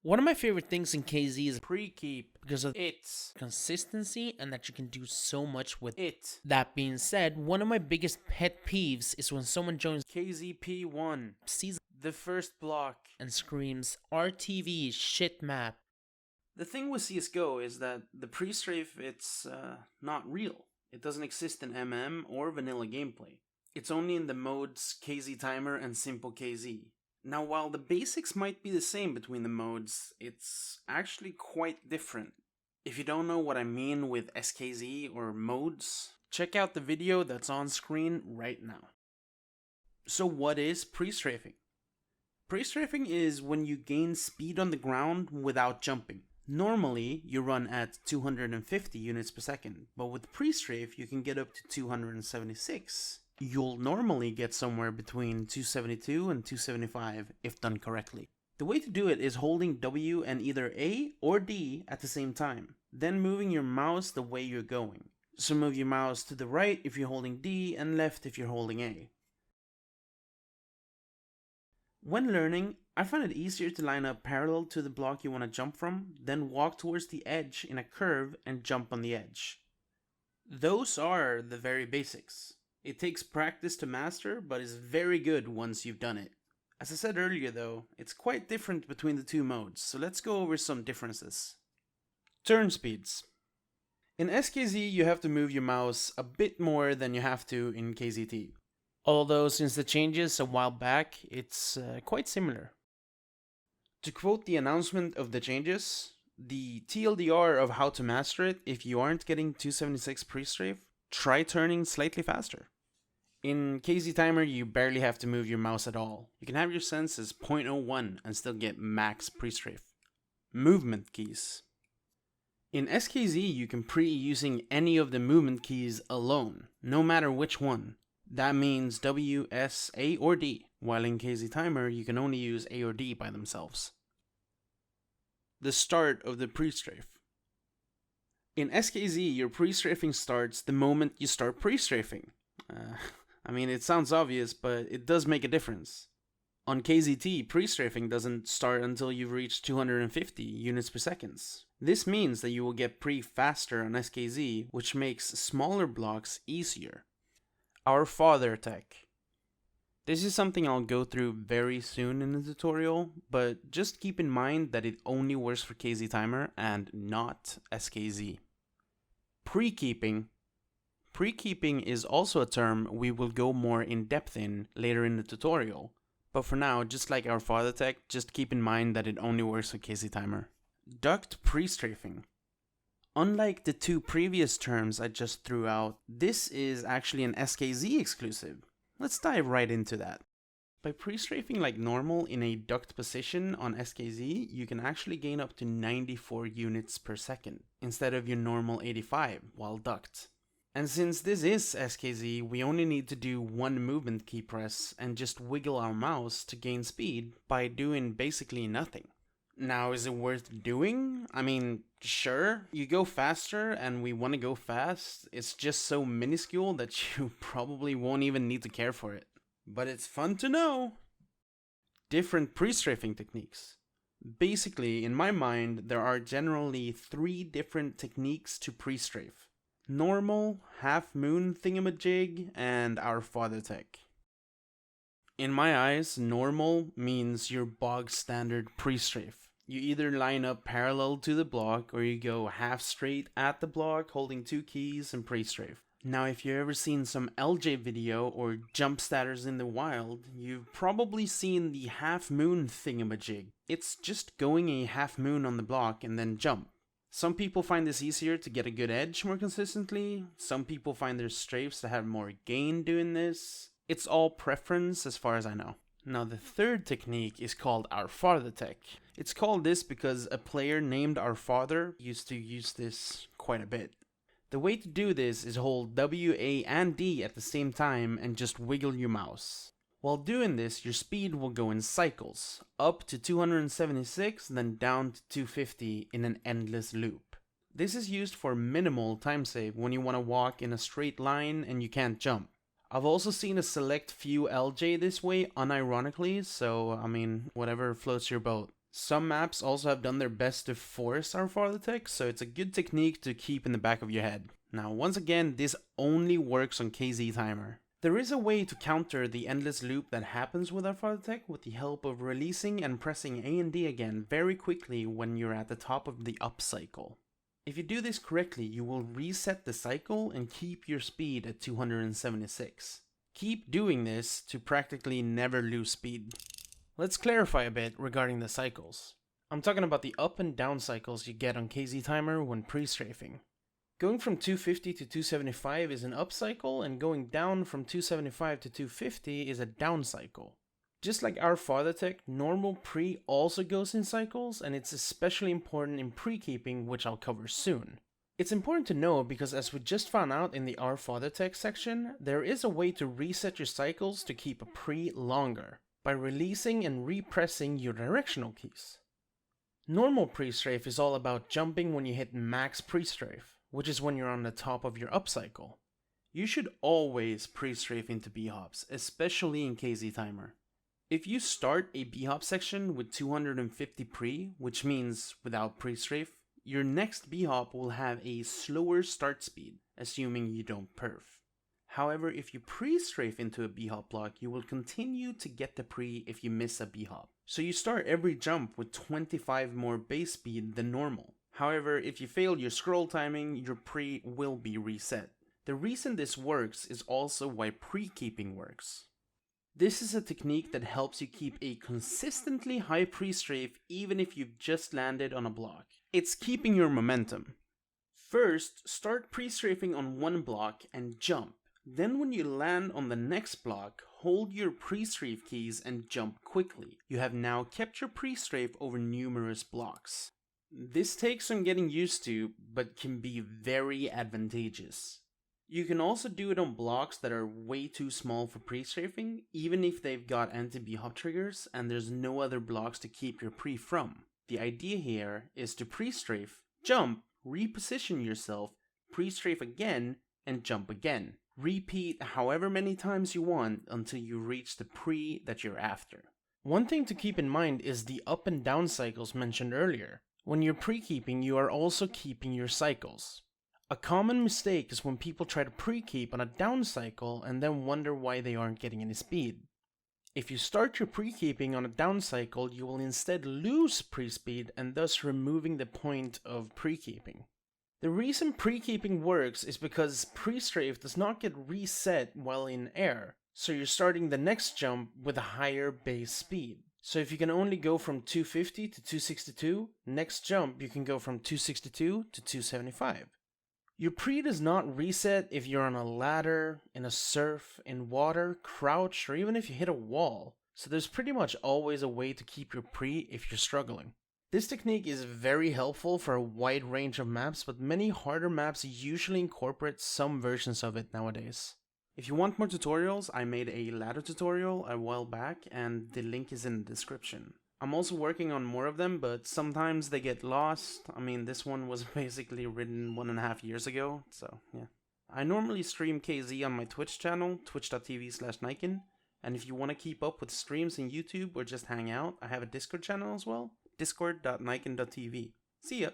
One of my favorite things in KZ is Prekeep because of its consistency and that you can do so much with it. That being said, one of my biggest pet peeves is when someone joins KZP1, sees the first block, and screams, RTV shit map. The thing with CSGO is that the pre-strafe, it's not real. It doesn't exist in MM or vanilla gameplay. It's only in the modes KZTimer and Simple KZ. Now, while the basics might be the same between the modes, it's actually quite different. If you don't know what I mean with SKZ or modes, check out the video that's on screen right now. So what is pre-strafing? Pre-strafing is when you gain speed on the ground without jumping. Normally, you run at 250 units per second, but with pre-strafe, you can get up to 276. You'll normally get somewhere between 272 and 275 if done correctly. The way to do it is holding W and either A or D at the same time, then moving your mouse the way you're going. So move your mouse to the right if you're holding D and left if you're holding A. When learning, I find it easier to line up parallel to the block you want to jump from, then walk towards the edge in a curve and jump on the edge. Those are the very basics. It takes practice to master, but is very good once you've done it. As I said earlier though, it's quite different between the two modes, so let's go over some differences. Turn speeds. In SKZ you have to move your mouse a bit more than you have to in KZT. Although since the changes a while back, it's quite similar. To quote the announcement of the changes, the TLDR of how to master it if you aren't getting 276 pre-strafe, try turning slightly faster. In KZTimer, you barely have to move your mouse at all. You can have your senses 0.01 and still get max pre-strafe. Movement keys. In SKZ, you can pre using any of the movement keys alone, no matter which one. That means W, S, A, or D, while in KZTimer, you can only use A or D by themselves. The start of the pre-strafe. In SKZ, your pre-strafing starts the moment you start pre-strafing. I mean, it sounds obvious, but it does make a difference. On KZT, pre-strafing doesn't start until you've reached 250 units per second. This means that you will get pre faster on SKZ, which makes smaller blocks easier. Our father tech. This is something I'll go through very soon in the tutorial, but just keep in mind that it only works for KZTimer and not SKZ. Prekeeping. Prekeeping is also a term we will go more in depth in later in the tutorial, but for now, just like our father tech, just keep in mind that it only works for KZTimer. Duct pre-strafing. Unlike the two previous terms I just threw out, this is actually an SKZ exclusive. Let's dive right into that. By pre-strafing like normal in a duct position on SKZ, you can actually gain up to 94 units per second, instead of your normal 85 while duct. And since this is SKZ, we only need to do one movement key press and just wiggle our mouse to gain speed by doing basically nothing. Now, is it worth doing? I mean, sure, you go faster and we want to go fast. It's just so minuscule that you probably won't even need to care for it. But it's fun to know. Different pre-strafing techniques. Basically, in my mind, there are generally 3 different techniques to pre-strafe. Normal, half moon thingamajig, and our father tech. In my eyes, normal means your bog standard pre-strafe. You either line up parallel to the block or you go half straight at the block holding 2 keys and pre-strafe. Now if you've ever seen some LJ video or jump statters in the wild, you've probably seen the half moon thingamajig. It's just going a half moon on the block and then jump. Some people find this easier to get a good edge more consistently. Some people find their strafes to have more gain doing this. It's all preference as far as I know. Now the third technique is called our father tech. It's called this because a player named our father used to use this quite a bit. The way to do this is hold W, A, and D at the same time and just wiggle your mouse. While doing this, your speed will go in cycles, up to 276, then down to 250 in an endless loop. This is used for minimal time save when you want to walk in a straight line and you can't jump. I've also seen a select few LJ this way unironically, so I mean, whatever floats your boat. Some maps also have done their best to force our farther tech, so it's a good technique to keep in the back of your head. Now, once again, this only works on KZTimer. There is a way to counter the endless loop that happens with our farther tech with the help of releasing and pressing A and D again very quickly when you're at the top of the up cycle. If you do this correctly, you will reset the cycle and keep your speed at 276. Keep doing this to practically never lose speed. Let's clarify a bit regarding the cycles. I'm talking about the up and down cycles you get on KZTimer when pre-strafing. Going from 250 to 275 is an up cycle, and going down from 275 to 250 is a down cycle. Just like our farther tech, normal pre also goes in cycles, and it's especially important in pre-keeping, which I'll cover soon. It's important to know because as we just found out in the our farther tech section, there is a way to reset your cycles to keep a pre longer by releasing and repressing your directional keys. Normal pre-strafe is all about jumping when you hit max pre-strafe, which is when you're on the top of your up cycle. You should always pre-strafe into B-hops, especially in KZTimer. If you start a B-hop section with 250 pre, which means without pre-strafe, your next B-hop will have a slower start speed, assuming you don't perf. However, if you pre-strafe into a B-hop block, you will continue to get the pre if you miss a B-hop. So you start every jump with 25 more base speed than normal. However, if you fail your scroll timing, your pre will be reset. The reason this works is also why pre-keeping works. This is a technique that helps you keep a consistently high pre-strafe even if you've just landed on a block. It's keeping your momentum. First, start pre-strafing on one block and jump. Then when you land on the next block, hold your pre-strafe keys and jump quickly. You have now kept your pre-strafe over numerous blocks. This takes some getting used to, but can be very advantageous. You can also do it on blocks that are way too small for pre-strafing, even if they've got anti-B-hop triggers and there's no other blocks to keep your pre from. The idea here is to pre-strafe, jump, reposition yourself, pre-strafe again, and jump again. Repeat however many times you want until you reach the pre that you're after. One thing to keep in mind is the up and down cycles mentioned earlier. When you're pre-keeping, you are also keeping your cycles. A common mistake is when people try to pre-keep on a down cycle and then wonder why they aren't getting any speed. If you start your pre-keeping on a down cycle, you will instead lose pre-speed and thus removing the point of pre-keeping. The reason pre-keeping works is because pre-strafe does not get reset while in air, so you're starting the next jump with a higher base speed. So if you can only go from 250 to 262, next jump you can go from 262 to 275. Your pre does not reset if you're on a ladder, in a surf, in water, crouch, or even if you hit a wall, so there's pretty much always a way to keep your pre if you're struggling. This technique is very helpful for a wide range of maps, but many harder maps usually incorporate some versions of it nowadays. If you want more tutorials, I made a ladder tutorial a while back, and the link is in the description. I'm also working on more of them, but sometimes they get lost. I mean, this one was basically written 1.5 years ago, so yeah. I normally stream KZ on my Twitch channel, twitch.tv/Niken, and if you want to keep up with streams in YouTube or just hang out, I have a Discord channel as well, discord.niken.tv. See ya!